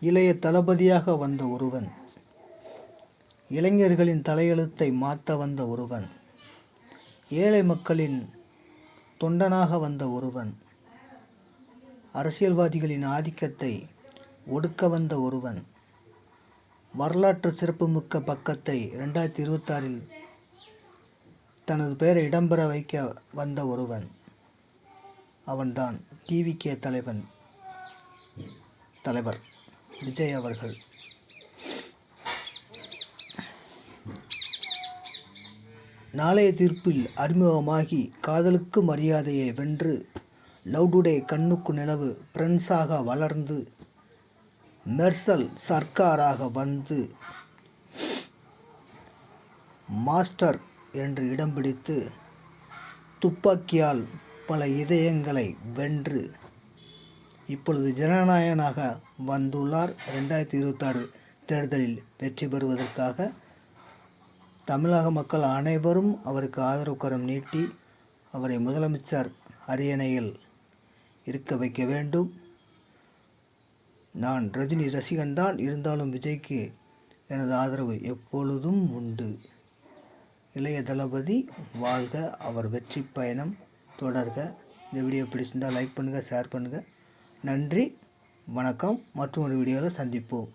இளைய தளபதியாக வந்த ஒருவன், இளைஞர்களின் தலையெழுத்தை மாற்ற வந்த ஒருவன், ஏழை மக்களின் தொண்டனாக வந்த ஒருவன், அரசியல்வாதிகளின் ஆதிக்கத்தை ஒடுக்க வந்த ஒருவன், வரலாற்று சிறப்புமிக்க பக்கத்தை 2026 தனது பெயரை இடம்பெற வைக்க வந்த ஒருவன். அவன்தான் டிவிகே தலைவர் விஜய் அவர்கள். நாளைய தீர்ப்பில் அறிமுகமாகி காதலுக்கு மரியாதையை வென்று லவ் டுடே, கண்ணுக்கு நிலவு, பிரெண்ட்ஸாக வளர்ந்து மெர்சல் சர்க்காராக வந்து மாஸ்டர் என்று இடம் பிடித்து துப்பாக்கியால் பல இதயங்களை வென்று இப்பொழுது ஜனநாயகனாக வந்துள்ளார். 2026 தேர்தலில் வெற்றி பெறுவதற்காக தமிழக மக்கள் அனைவரும் அவருக்கு ஆதரவு கரம் நீட்டி அவரை முதலமைச்சர் அரியணையில் இருக்க வைக்க வேண்டும். நான் ரஜினி ரசிகன்தான், இருந்தாலும் விஜய்க்கு எனது ஆதரவு எப்பொழுதும் உண்டு. இளைய தளபதி வாழ்க, அவர் வெற்றி பயணம் தொடர்க. இந்த வீடியோ பிடிச்சிருந்தால் லைக் பண்ணுங்கள், ஷேர் பண்ணுங்கள். நன்றி, வணக்கம். மற்றும் ஒரு வீடியோவில் சந்திப்போம்.